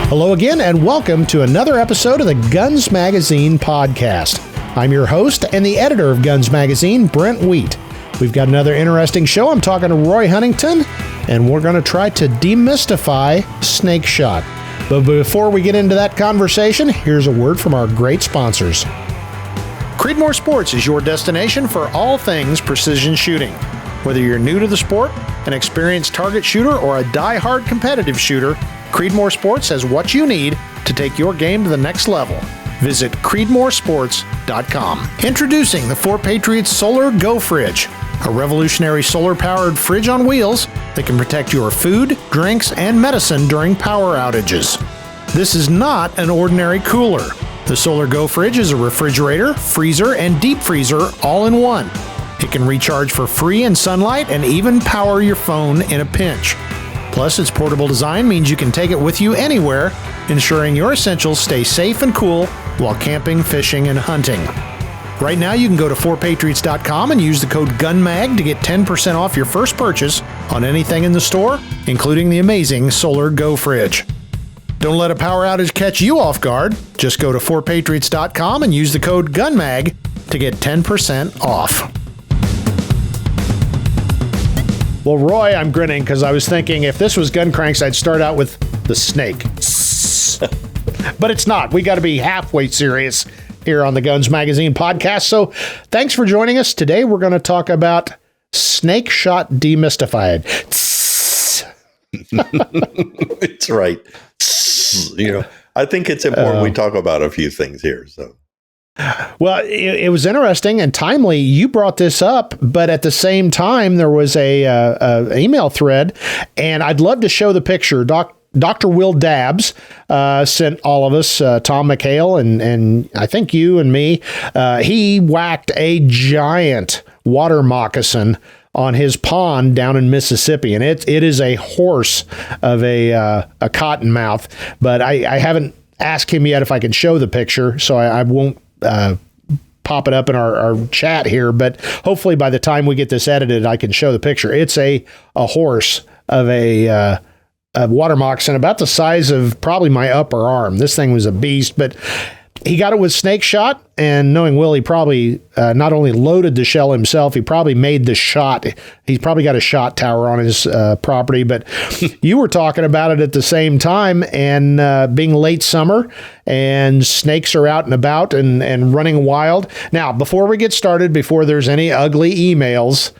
Hello again, and welcome to another episode of the Guns Magazine podcast. I'm your host and the editor of Guns Magazine, Brent Wheat. We've got another interesting show. I'm talking to Roy Huntington, and we're going to try to demystify snake shot. But before we get into that conversation, here's a word from our great sponsors. Creedmoor Sports is your destination for all things precision shooting. Whether you're new to the sport, an experienced target shooter, or a die-hard competitive shooter, Creedmoor Sports has what you need to take your game to the next level. Visit creedmoorsports.com. Introducing the 4 Patriots Solar Go Fridge, a revolutionary solar-powered fridge on wheels that can protect your food, drinks, and medicine during power outages. This is not an ordinary cooler. The Solar Go Fridge is a refrigerator, freezer, and deep freezer all in one. It can recharge for free in sunlight and even power your phone in a pinch. Plus, its portable design means you can take it with you anywhere, ensuring your essentials stay safe and cool while camping, fishing, and hunting. Right now, you can go to 4patriots.com and use the code GUNMAG to get 10% off your first purchase on anything in the store, including the amazing Solar Go Fridge. Don't let a power outage catch you off guard. Just go to 4patriots.com and use the code GUNMAG to get 10% off. Well, Roy, I'm grinning because I was thinking if this was Gun Cranks, I'd start out with the snake. But it's not. We got to be halfway serious here on the Guns Magazine podcast. So thanks for joining us. Today, we're going to talk about snake shot demystified. It's right. I think it's important we talk about a few things here. So. Well, it was interesting and timely. You brought this up, but at the same time, there was a email thread, and I'd love to show the picture. Dr. Will Dabbs sent all of us, Tom McHale, and I think you and me. He whacked a giant water moccasin on his pond down in Mississippi, and it is a horse of a cottonmouth. But I haven't asked him yet if I can show the picture, so I won't pop it up in our chat here, but hopefully by the time we get this edited, I can show the picture. It's a horse of a water moccasin about the size of probably my upper arm. This thing was a beast, but he got it with snake shot, and knowing Will, he probably not only loaded the shell himself, he probably made the shot. He's probably got a shot tower on his property, but you were talking about it at the same time, and being late summer, and snakes are out and about and running wild. Now, before we get started, before there's any ugly emails,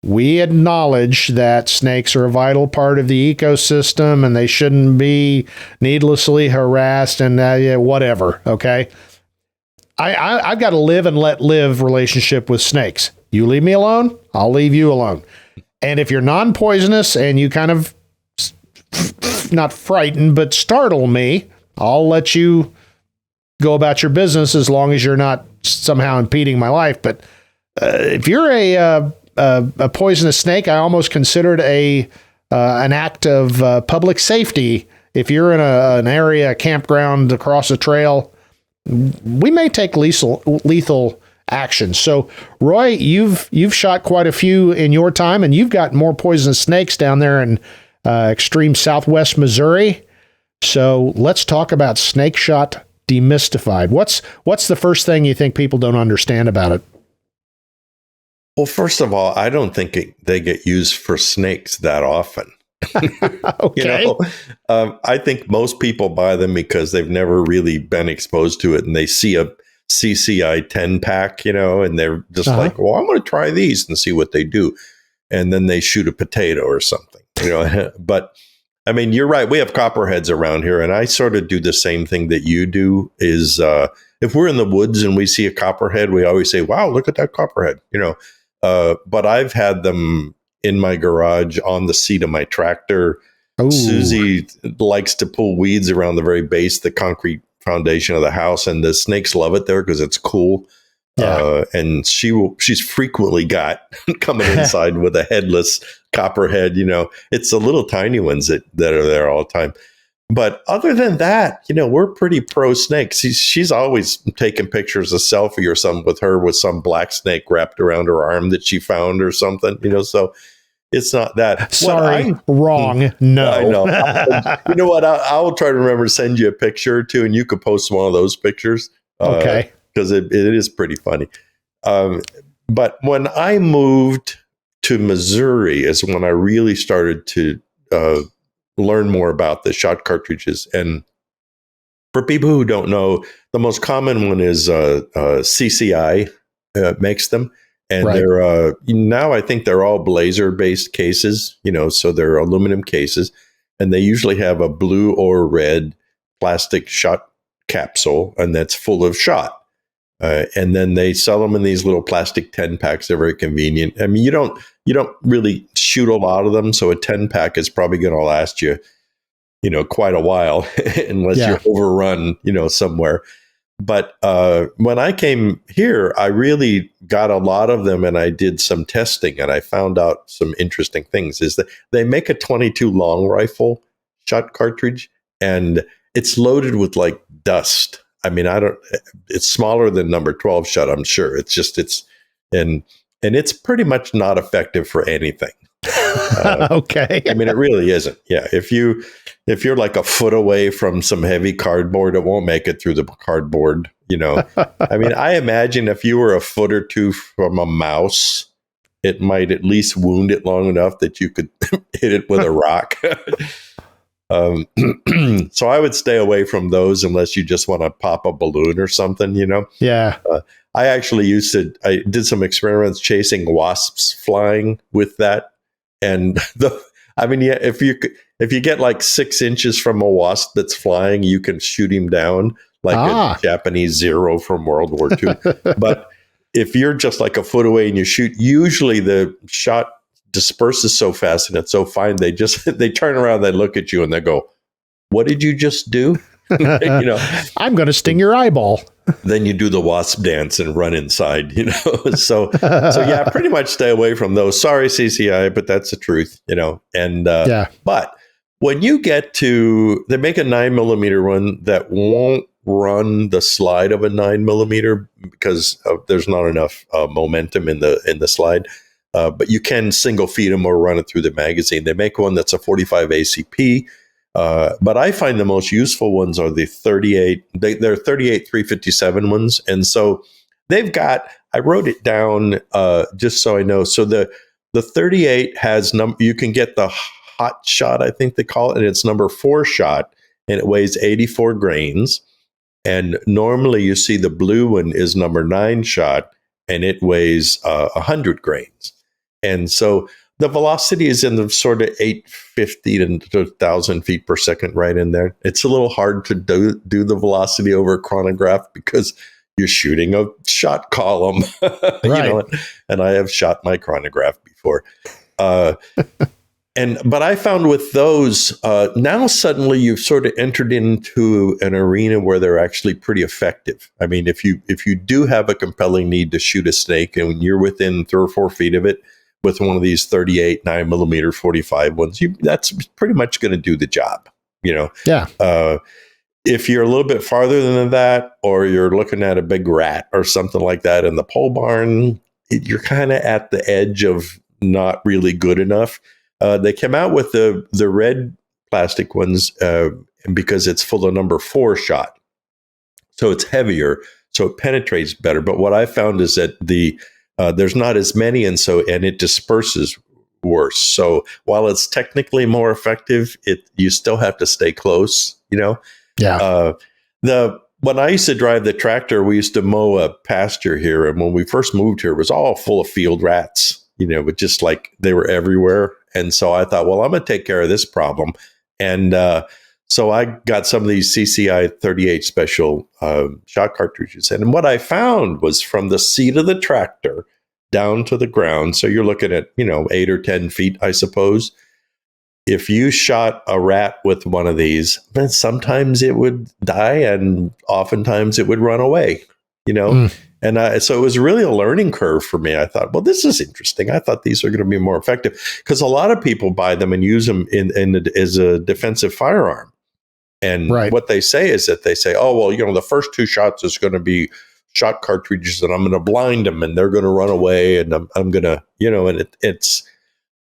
we acknowledge that snakes are a vital part of the ecosystem and they shouldn't be needlessly harassed and whatever, okay? I've got a live and let live relationship with snakes. You leave me alone, I'll leave you alone. And if you're non-poisonous and you kind of, not frighten, but startle me, I'll let you go about your business as long as you're not somehow impeding my life. But if you're a poisonous snake, I almost consider it an act of public safety. If you're in an area, a campground, across a trail, we may take lethal action. So, Roy, you've shot quite a few in your time, and you've got more poisonous snakes down there in extreme southwest Missouri. So let's talk about snake shot demystified. What's the first thing you think people don't understand about it? Well, first of all, I don't think they get used for snakes that often. Okay. I think most people buy them because they've never really been exposed to it, and they see a CCI 10 pack, and they're just like, well, I'm going to try these and see what they do. And then they shoot a potato or something, But I mean, you're right. We have copperheads around here, and I sort of do the same thing that you do is if we're in the woods and we see a copperhead, we always say, wow, look at that copperhead, but I've had them in my garage on the seat of my tractor. Ooh. Susie likes to pull weeds around the very base, the concrete foundation of the house, and the snakes love it there because it's cool. Yeah. And she's frequently got coming inside with a headless copperhead. It's the little tiny ones that are there all the time. But other than that, we're pretty pro snakes. She's always taking pictures, a selfie or something with her with some black snake wrapped around her arm that she found or something, So It's not that. Sorry, wrong. No. I know. You know what? I'll try to remember to send you a picture or two, and you could post one of those pictures. Okay. Because it is pretty funny. But when I moved to Missouri is when I really started to learn more about the shot cartridges. And for people who don't know, the most common one is CCI makes them. And they're now I think they're all Blazer-based cases, so they're aluminum cases. And they usually have a blue or red plastic shot capsule, and that's full of shot. And then they sell them in these little plastic 10 packs. They're very convenient. I mean, you don't really shoot a lot of them, so a 10 pack is probably going to last you, quite a while, unless you overrun, somewhere. But when I came here, I really got a lot of them, and I did some testing, and I found out some interesting things. Is that they make a 22 long rifle shot cartridge, and it's loaded with like dust. I mean, it's smaller than number 12 shot, I'm sure. And it's pretty much not effective for anything. Okay. I mean, it really isn't. Yeah. If you're like a foot away from some heavy cardboard, it won't make it through the cardboard, I mean, I imagine if you were a foot or two from a mouse, it might at least wound it long enough that you could hit it with a rock. So I would stay away from those unless you just want to pop a balloon or something, Yeah. I actually I did some experiments chasing wasps flying with that. And if you get like 6 inches from a wasp that's flying, you can shoot him down like a Japanese Zero from World War II. But if you're just like a foot away and you shoot, usually the shot disperses so fast and it's so fine, they turn around, they look at you and they go, "What did you just do?" I'm going to sting your eyeball. Then you do the wasp dance and run inside, so yeah, pretty much stay away from those. Sorry, CCI, but that's the truth, and but when you get to, they make a 9mm one that won't run the slide of a 9mm because there's not enough momentum in the slide. But you can single feed them or run it through the magazine. They make one that's a 45 ACP. But I find the most useful ones are the 38. They're 38 357 ones. And so they've got, I wrote it down just so I know. So the 38 has you can get the hot shot, I think they call it, and it's number 4 shot, and it weighs 84 grains. And normally you see the blue one is number 9 shot, and it weighs 100 grains. And so the velocity is in the sort of 850 to 1,000 feet per second, right in there. It's a little hard to do the velocity over a chronograph because you're shooting a shot column, right. And I have shot my chronograph before. But I found with those, now suddenly you've sort of entered into an arena where they're actually pretty effective. I mean, if you do have a compelling need to shoot a snake and you're within 3 or 4 feet of it, with one of these 38 9mm 45 ones, that's pretty much going to do the job, Yeah. If you're a little bit farther than that, or you're looking at a big rat or something like that in the pole barn, you're kind of at the edge of not really good enough. They came out with the red plastic ones because it's full of number 4 shot, so it's heavier, so it penetrates better. But what I found is that there's not as many, and it disperses worse. So while it's technically more effective, you still have to stay close, Yeah. When I used to drive the tractor, we used to mow a pasture here, and when we first moved here, it was all full of field rats, but just like they were everywhere. And so I thought, well, I'm going to take care of this problem. And so I got some of these CCI 38 special shot cartridges. And what I found was from the seat of the tractor down to the ground. So you're looking at, 8 or 10 feet, I suppose. If you shot a rat with one of these, then sometimes it would die and oftentimes it would run away, And so it was really a learning curve for me. I thought, well, this is interesting. I thought these are going to be more effective because a lot of people buy them and use them as a defensive firearm. And what they say is that they say, oh, well, the first 2 shots is going to be shot cartridges and I'm going to blind them and they're going to run away and I'm going to, and it's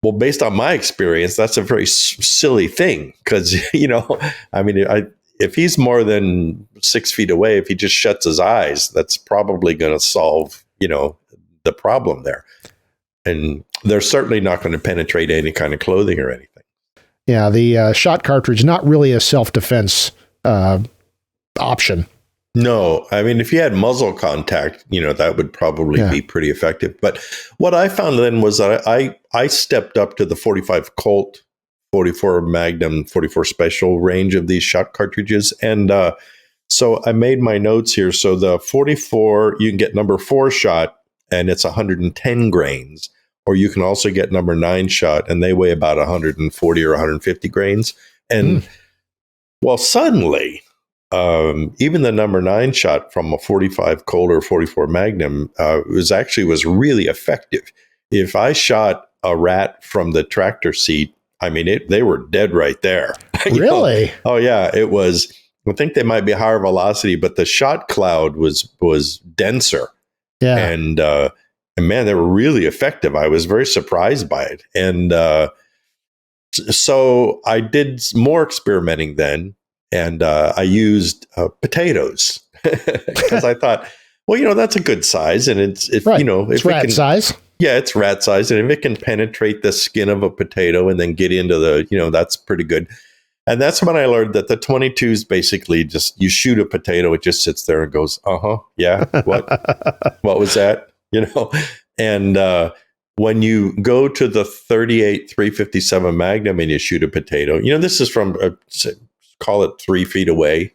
Well, based on my experience, that's a very silly thing because, I mean, if he's more than 6 feet away, if he just shuts his eyes, that's probably going to solve, the problem there. And they're certainly not going to penetrate any kind of clothing or anything. Yeah, the shot cartridge, not really a self-defense option. No, I mean, if you had muzzle contact, that would probably be pretty effective. But what I found then was that I stepped up to the 45 Colt, 44 Magnum, 44 Special range of these shot cartridges. And so I made my notes here. So the 44, you can get number 4 shot, and it's 110 grains. Or you can also get number 9 shot, and they weigh about 140 or 150 grains. And well, suddenly, even the number 9 shot from a 45 Colt or 44 Magnum was really effective. If I shot a rat from the tractor seat, I mean, they were dead right there. Really? Oh yeah, it was. I think they might be higher velocity, but the shot cloud was denser. Yeah, and man, they were really effective. I was very surprised by it, and so I did more experimenting then. And I used potatoes because I thought, well, that's a good size, and it's right. It's rat size. Yeah, it's rat size, and if it can penetrate the skin of a potato and then get into the, that's pretty good. And that's when I learned that the 22 is basically just you shoot a potato, it just sits there and goes, yeah, what was that, And when you go to the 38 357 Magnum and you shoot a potato, this is from call it 3 feet away,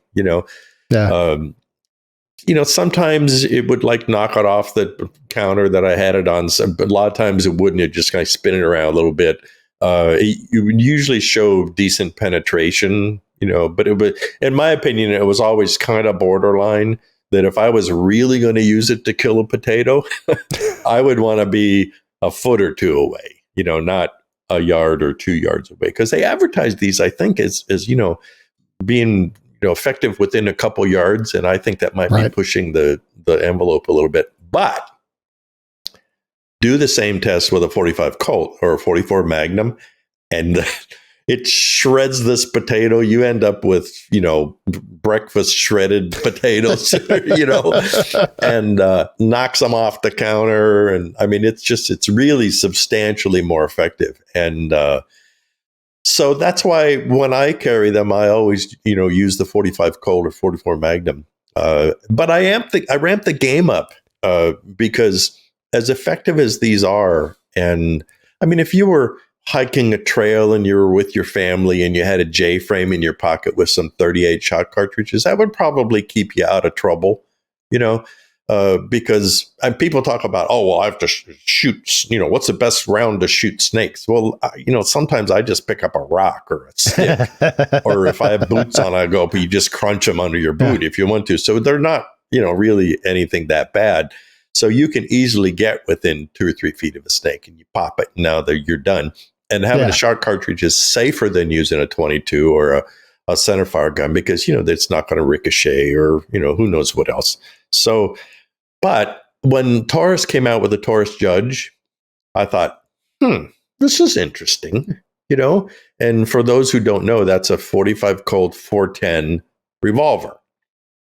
sometimes it would like knock it off the counter that I had it on, but a lot of times it wouldn't. It just kind of spin it around a little bit. It would usually show decent penetration, but in my opinion, it was always kind of borderline that if I was really going to use it to kill a potato, I would want to be a foot or two away, not a yard or 2 yards away, because they advertise these, I think, as being effective within a couple yards, and I think that might be pushing the envelope a little bit. But do the same test with a 45 Colt or a 44 Magnum, and it shreds this potato. You end up with breakfast shredded potatoes, and knocks them off the counter. And I mean, it's really substantially more effective. And so that's why when I carry them, I always, use the 45 Colt or 44 Magnum. But I ramp the game up because as effective as these are, and I mean, if you were hiking a trail and you were with your family and you had a J-frame in your pocket with some 38 shot cartridges, that would probably keep you out of trouble, because people talk about, I have to shoot, what's the best round to shoot snakes? Well, sometimes I just pick up a rock or a stick, or if I have boots on, I go, but you just crunch them under your boot if you want to. So they're not, really anything that bad. So you can easily get within 2 or 3 feet of a snake and you pop it. Now that you're done. And having a shot cartridge is safer than using a 22 or a centerfire gun because, it's not going to ricochet or, who knows what else. So, but when Taurus came out with the Taurus Judge, I thought, this is interesting, And for those who don't know, that's a 45 Colt 410 revolver.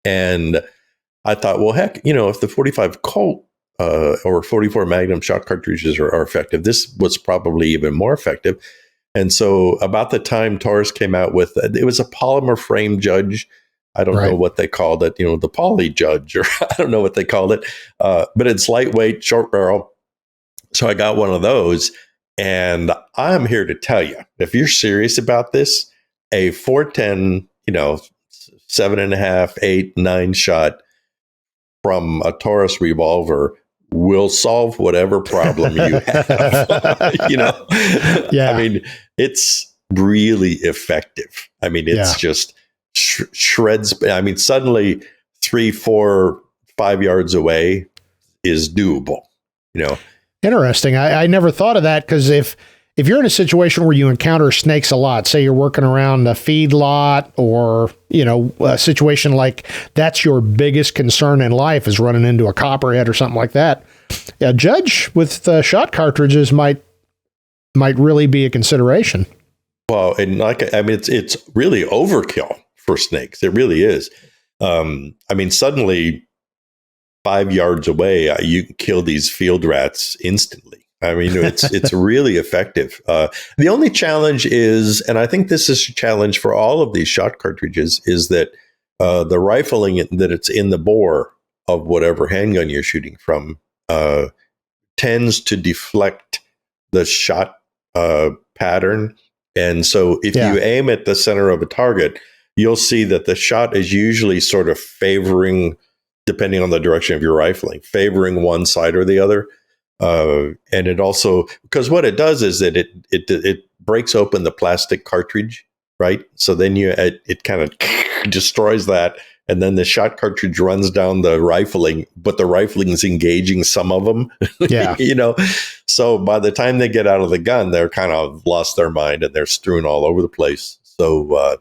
And I thought, well, heck, if the 45 Colt or 44 Magnum shot cartridges are effective, this was probably even more effective. And so about the time Taurus came out with, it was a polymer frame Judge. I don't know what they called it, the poly Judge, or I don't know what they called it, but it's lightweight, short barrel. So I got one of those, and I'm here to tell you, if you're serious about this, a 410, 7.5, 8, 9 shot from a Taurus revolver will solve whatever problem you have. I mean, it's really effective. I mean, it's just shreds. I mean, suddenly 3, 4, 5 yards away is doable, Interesting. I never thought of that, because if you're in a situation where you encounter snakes a lot, say you're working around a feed lot or, a situation like that's your biggest concern in life is running into a copperhead or something like that. A Judge with shot cartridges might might really be a consideration. Well, and it's really overkill for snakes. It really is. Suddenly 5 yards away, you can kill these field rats instantly. It's really effective. The only challenge is, and I think this is a challenge for all of these shot cartridges, is that the rifling that it's in the bore of whatever handgun you're shooting from tends to deflect the shot pattern. And so if you aim at the center of a target, you'll see that the shot is usually sort of favoring, depending on the direction of your rifling, favoring one side or the other. And it also, because what it does is that it breaks open the plastic cartridge, right? So then it kind of destroys that, and then the shot cartridge runs down the rifling, but the rifling is engaging some of them. Yeah, So by the time they get out of the gun, they're kind of lost their mind and they're strewn all over the place. So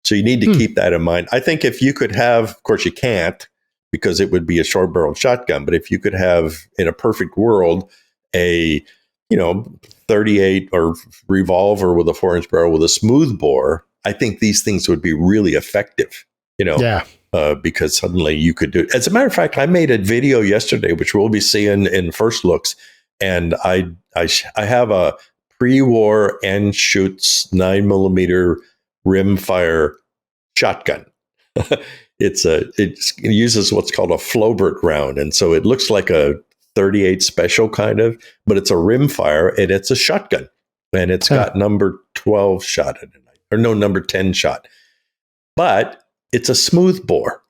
you need to keep that in mind. I think if you could have, of course, you can't, because it would be a short barreled shotgun. But if you could have, in a perfect world, a 38 or revolver with a 4-inch barrel with a smooth bore, I think these things would be really effective. Because suddenly you could do it. As a matter of fact, I made a video yesterday, which we'll be seeing in First Looks, and I have a pre-war Anschutz 9mm rimfire shotgun. It uses what's called a Flobert round, and so it looks like a 38 special kind of, but it's a rimfire and it's a shotgun, and it's got number 12 shot in it, or no, number 10 shot, but it's a smooth bore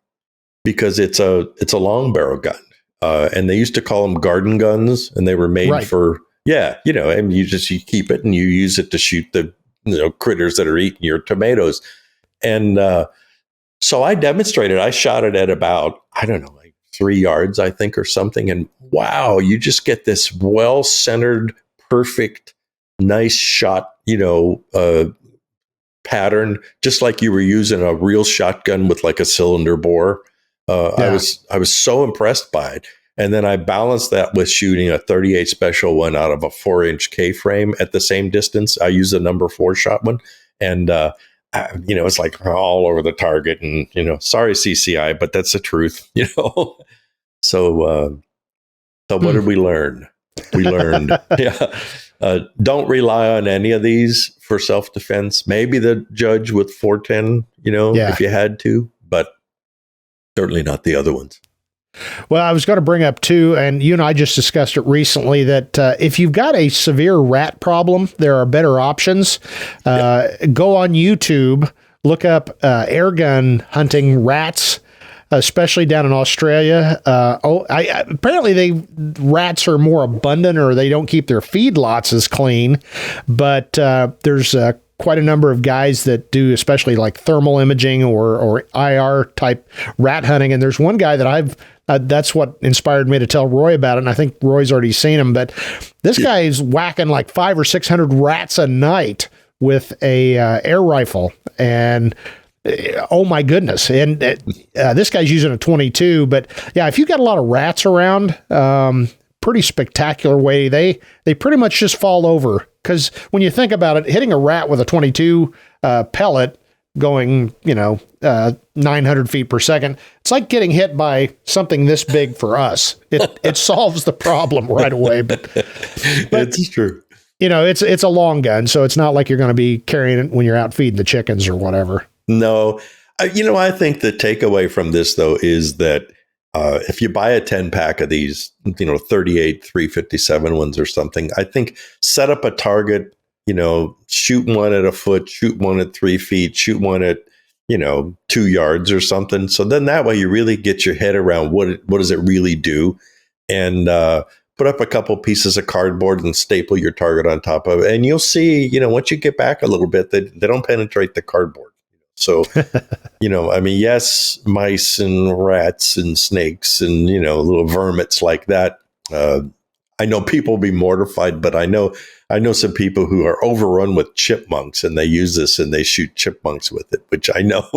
because it's a long barrel gun, and they used to call them garden guns, and they were made for and you keep it and you use it to shoot the critters that are eating your tomatoes, and so I demonstrated. I shot it at about, I don't know, like 3 yards, I think, or something. And wow, you just get this well-centered, perfect, nice shot, pattern, just like you were using a real shotgun with like a cylinder bore. I was so impressed by it. And then I balanced that with shooting a 38 special one out of a 4-inch K-frame at the same distance. I used a number 4 shot one. And, it's like all over the target, and, sorry, CCI, but that's the truth, So what did we learn? We learned, don't rely on any of these for self-defense. Maybe the judge with 410, if you had to, but certainly not the other ones. Well, I was going to bring up too, and you and I just discussed it recently, that if you've got a severe rat problem, there are better options. Go on YouTube, look up airgun hunting rats, especially down in Australia. Apparently rats are more abundant, or they don't keep their feedlots as clean, but there's quite a number of guys that do, especially like thermal imaging or IR type rat hunting. And there's one guy that that's what inspired me to tell Roy about it. And I think Roy's already seen him, but this guy is whacking like 500 or 600 rats a night with a air rifle. And oh my goodness. And this guy's using a 22, but yeah, if you've got a lot of rats around, pretty spectacular way. They pretty much just fall over. Because when you think about it, hitting a rat with a 22 pellet going, 900 feet per second, it's like getting hit by something this big for us. It solves the problem right away. But it's true. It's a long gun, so it's not like you're going to be carrying it when you're out feeding the chickens or whatever. No. I think the takeaway from this, though, is that if you buy a 10 pack of these, 38, 357 ones or something, I think set up a target, shoot one at a foot, shoot one at 3 feet, shoot one at, 2 yards or something. So then that way you really get your head around what does it really do, and put up a couple pieces of cardboard and staple your target on top of it. And you'll see, once you get back a little bit, they don't penetrate the cardboard. So, yes, mice and rats and snakes and, little vermits like that. I know people will be mortified, but I know some people who are overrun with chipmunks, and they use this and they shoot chipmunks with it, which I know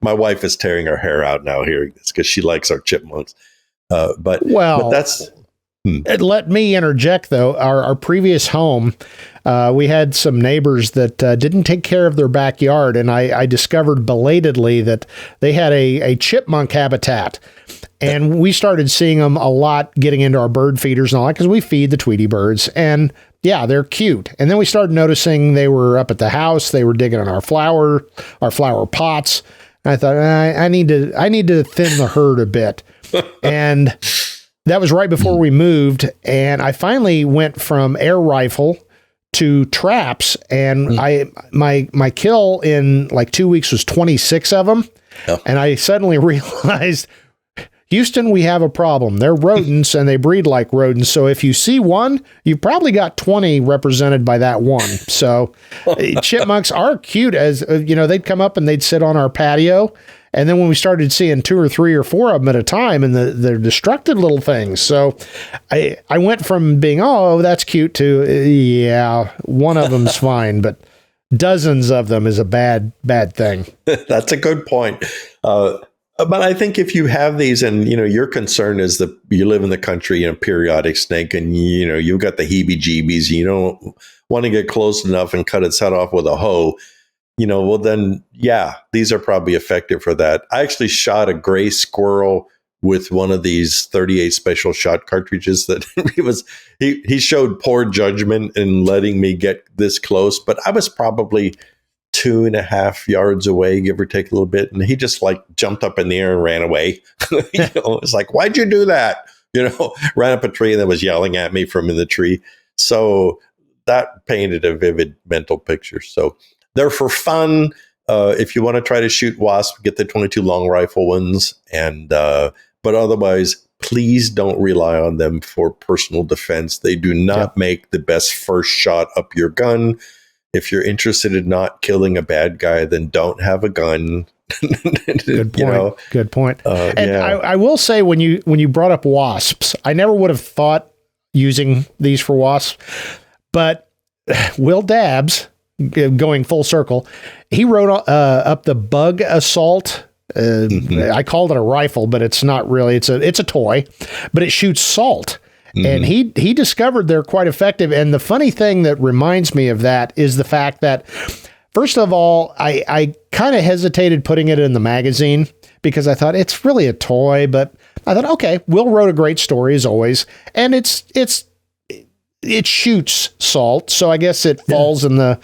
my wife is tearing her hair out now hearing this because she likes our chipmunks. But that's, Let me interject, though. Our previous home, we had some neighbors that didn't take care of their backyard, and I discovered belatedly that they had a chipmunk habitat. And we started seeing them a lot getting into our bird feeders and all that because we feed the Tweety birds. And yeah, they're cute. And then we started noticing they were up at the house. They were digging in our flower pots. And I thought, I need to thin the herd a bit. And that was right before we moved. And I finally went from air rifle to traps. And my kill in like 2 weeks was 26 of them. Oh. And I suddenly realized, Houston, we have a problem. They're rodents and they breed like rodents. So if you see one, you've probably got 20 represented by that one. So chipmunks are cute as, they'd come up and they'd sit on our patio. And then when we started seeing 2 or 3 or 4 of them at a time, and they're destructive little things. So I went from being, oh, that's cute to, yeah, one of them's fine, but dozens of them is a bad thing. That's a good point. But I think if you have these and, your concern is that you live in the country, periodic snake, and, you've got the heebie-jeebies, you don't want to get close enough and cut its head off with a hoe, well then, yeah, these are probably effective for that. I actually shot a gray squirrel with one of these 38 special shot cartridges that he showed poor judgment in letting me get this close, but I was probably 2.5 yards away, give or take a little bit. And he just jumped up in the air and ran away. It's like, why'd you do that? Ran up a tree and then was yelling at me from in the tree. So that painted a vivid mental picture. So they're for fun. If you want to try to shoot wasps, get the 22 long rifle ones. And, but otherwise, please don't rely on them for personal defense. They do not make the best first shot up your gun. If you're interested in not killing a bad guy, then don't have a gun. Good point. Good point. I will say when you brought up wasps, I never would have thought using these for wasps, but Will Dabbs, going full circle, he wrote up the bug assault. I called it a rifle, but it's not really. It's a toy, but it shoots salt. And he discovered they're quite effective. And the funny thing that reminds me of that is the fact that, first of all, I kind of hesitated putting it in the magazine because I thought it's really a toy. But I thought, okay, Will wrote a great story as always, and it shoots salt, so I guess it falls in the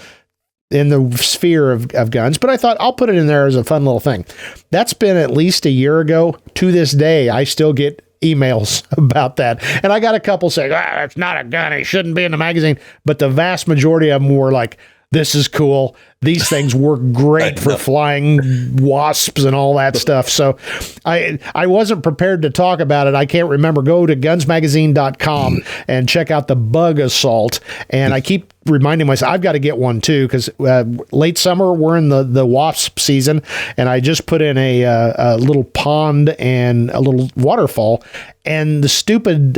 sphere of guns. But I thought I'll put it in there as a fun little thing. That's been at least a year ago. To this day, I still get emails about that. And I got a couple saying, it's not a gun. It shouldn't be in the magazine. But the vast majority of them were like, this is cool. These things work great for flying wasps and all that stuff. So I wasn't prepared to talk about it. I can't remember. Go to gunsmagazine.com and check out the bug assault. And I keep reminding myself, I've got to get one too, because late summer, we're in the wasp season. And I just put in a little pond and a little waterfall. And the stupid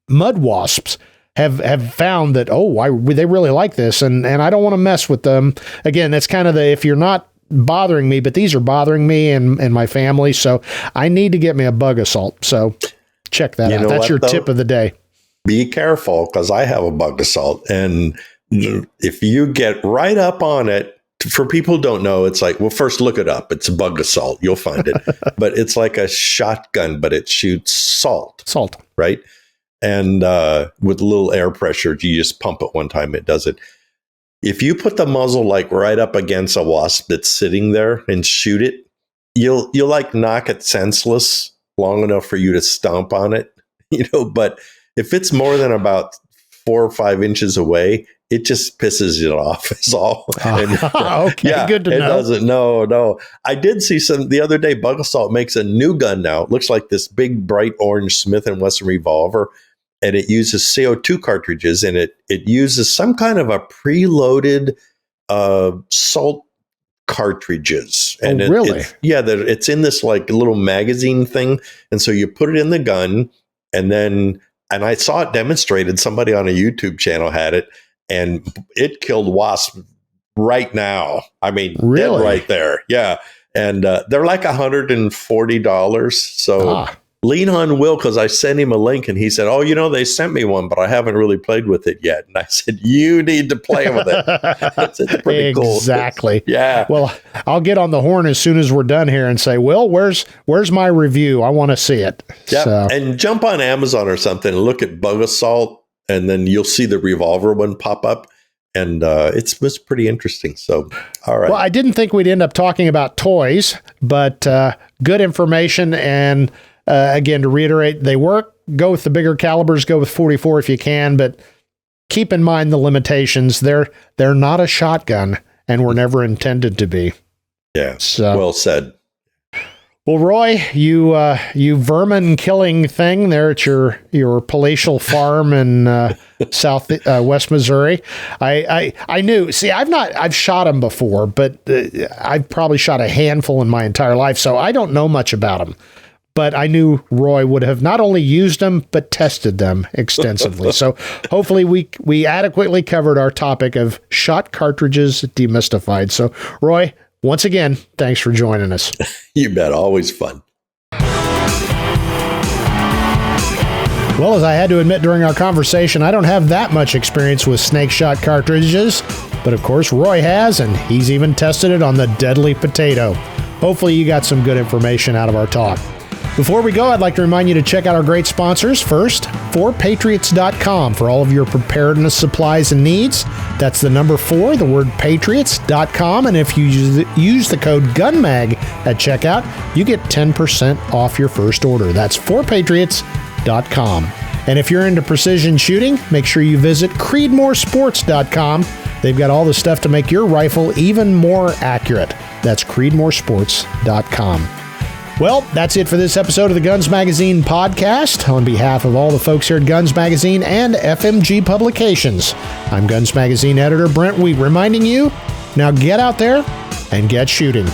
mud wasps have found that, they really like this, and I don't want to mess with them. Again, that's kind of if you're not bothering me, but these are bothering me and my family, so I need to get me a bug assault. So check that out. That's your tip of the day. Be careful, because I have a bug assault, and if you get right up on it, for people who don't know, it's like, well, first look it up. It's a bug assault. You'll find it. But it's like a shotgun, but it shoots salt. Right? And with a little air pressure, you just pump it one time, it does it. If you put the muzzle right up against a wasp that's sitting there and shoot it, you'll knock it senseless long enough for you to stomp on it, but if it's more than about 4 or 5 inches away, it just pisses it off is all. Okay, good to know. It doesn't. No. I did see the other day, Bug Assault makes a new gun now. It looks like this big bright orange Smith & Wesson revolver. And it uses CO2 cartridges, and it uses some kind of a preloaded salt cartridges. And really? It's in this little magazine thing. And so you put it in the gun, and I saw it demonstrated. Somebody on a YouTube channel had it, and it killed wasps right now. I mean, really? Right there. Yeah. And they're like $140. So lean on Will because I sent him a link and he said, oh, they sent me one, but I haven't really played with it yet. And I said, you need to play with it. It's pretty cool. Exactly. Yeah. Well, I'll get on the horn as soon as we're done here and say, Will, where's my review? I want to see it. Yeah. So. And jump on Amazon or something and look at Bug Assault, and then you'll see the revolver one pop up. And it was pretty interesting. So, all right. Well, I didn't think we'd end up talking about toys, but good information. And again, to reiterate, they work. Go with the bigger calibers. Go with 44 if you can, but keep in mind the limitations. They're not a shotgun, and were never intended to be. Yeah. So, well said. Well, Roy, you vermin killing thing there at your palatial farm in West Missouri. I knew. See, I've shot them before, but I've probably shot a handful in my entire life, so I don't know much about them. But I knew Roy would have not only used them, but tested them extensively. So hopefully we adequately covered our topic of shot cartridges demystified. So, Roy, once again, thanks for joining us. You bet. Always fun. Well, as I had to admit during our conversation, I don't have that much experience with snake shot cartridges. But of course, Roy has, and he's even tested it on the deadly potato. Hopefully you got some good information out of our talk. Before we go, I'd like to remind you to check out our great sponsors. First, 4patriots.com for all of your preparedness supplies and needs. That's the number 4, the word patriots.com. And if you use the code GUNMAG at checkout, you get 10% off your first order. That's 4patriots.com. And if you're into precision shooting, make sure you visit creedmoorsports.com. They've got all the stuff to make your rifle even more accurate. That's creedmoorsports.com. Well, that's it for this episode of the Guns Magazine podcast. On behalf of all the folks here at Guns Magazine and FMG Publications, I'm Guns Magazine editor Brent Wheat reminding you, now get out there and get shooting.